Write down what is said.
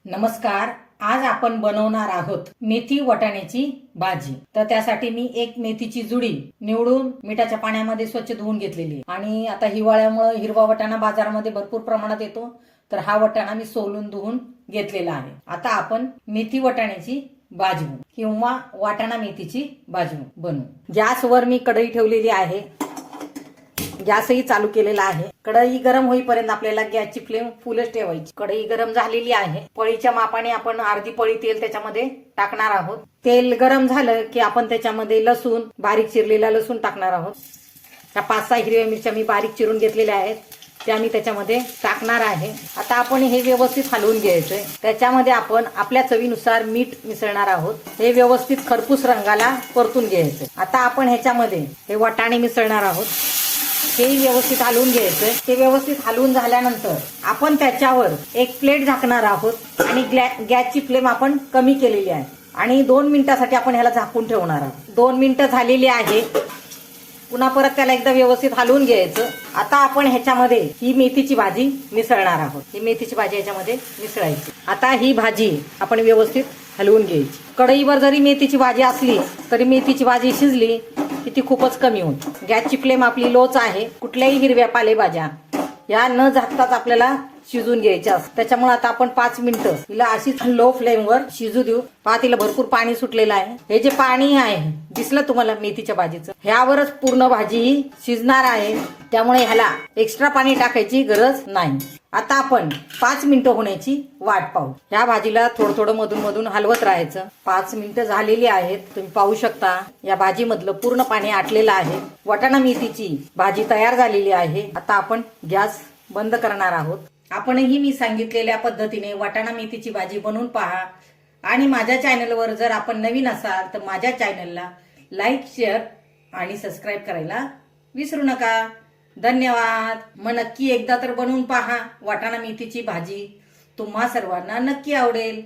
नमस्कार. आज आपण बनवणार आहोत मेथी वाटाण्याची भाजी. तर त्यासाठी मी एक मेथीची जुडी निवडून मिठाच्या पाण्यामध्ये स्वच्छ धुवून घेतलेली आहे. आणि आता हिवाळ्यामुळे हिरवा वाटाणा बाजारामध्ये भरपूर प्रमाणात येतो, तर हा वाटाणा मी सोलून धुवून घेतलेला आहे. आता आपण मेथी वाटाण्याची भाजी बनवू किंवा वाटाणा मेथीची भाजी बनवू. गॅसवर मी कढई ठेवलेली आहे. गॅसही चालू केलेला आहे. कढई गरम होईपर्यंत आपल्याला गॅसची फ्लेम फुलच ठेवायची. कढई गरम झालेली आहे. पळीच्या मापाने आपण अर्धी पळी तेल त्याच्यामध्ये टाकणार आहोत. तेल गरम झालं की आपण त्याच्यामध्ये लसूण, बारीक चिरलेला लसूण टाकणार आहोत. त्या 5-6 हिरव्या मिरच्या मी बारीक चिरून घेतलेल्या आहेत, त्या मी त्याच्यामध्ये टाकणार आहे. आता आपण हे व्यवस्थित हलवून घ्यायचंय. त्याच्यामध्ये आपण आपल्या चवीनुसार मीठ मिसळणार आहोत. हे व्यवस्थित खरपूस रंगाला परतून घ्यायचंय. आता आपण ह्याच्यामध्ये हे वाटाणे मिसळणार आहोत. हे व्यवस्थित हलवून घ्यायचंय. ते व्यवस्थित हलवून झाल्यानंतर आपण त्याच्यावर एक प्लेट झाकणार आहोत आणि गॅसची फ्लेम आपण कमी केलेली आहे आणि 2 मिनिटासाठी आपण ह्याला झाकून ठेवणार आहोत. 2 मिनिटं झालेली आहे. पुन्हा परत त्याला एकदा व्यवस्थित हलवून घ्यायचं. आता आपण ह्याच्यामध्ये ही मेथीची भाजी मिसळणार आहोत. ही मेथीची भाजी ह्याच्यामध्ये मिसळायची. आता ही भाजी आपण व्यवस्थित हलवून घ्यायची. कढईवर जरी मेथीची भाजी असली तरी मेथीची भाजी शिजली की ती खूपच कमी होते. गॅसची फ्लेम आपली लोच आहे. कुठल्याही हिरव्या पालेभाज्या या न झाकताच आपल्याला शिजून घ्यायच्या असतात. त्याच्यामुळे आता आपण 5 मिनिटं तिला अशीच लो फ्लेमवर शिजू देऊ. पहा, तिला भरपूर पाणी सुटलेलं आहे. हे जे पाणी आहे दिसलं तुम्हाला मेथीच्या भाजीचं, ह्यावरच पूर्ण भाजी शिजणार आहे. त्यामुळे ह्याला एक्स्ट्रा पाणी टाकायची गरज नाही. आता आपण 5 मिनिटं होण्याची वाट पाहू. ह्या भाजीला थोडं थोडं मधून मधून हलवत राहायचं. 5 मिनिटं झालेली आहेत. तुम्ही पाहू शकता या भाजीमधलं पूर्ण पाणी आटलेलं आहे. वाटाणा मेथीची भाजी तयार झालेली आहे. आता आपण गॅस बंद करणार आहोत. आपणही मी सांगितलेल्या पद्धतीने वाटाणा मेथीची भाजी बनवून पहा. आणि माझ्या चॅनलवर जर आपण नवीन असाल तर माझ्या चॅनलला लाईक, शेअर आणि सबस्क्राईब करायला विसरू नका. धन्यवाद. मग नक्की एकदा तर बनवून पहा वाटाणा मेथीची भाजी. तुम्हा सर्वांना नक्की आवडेल.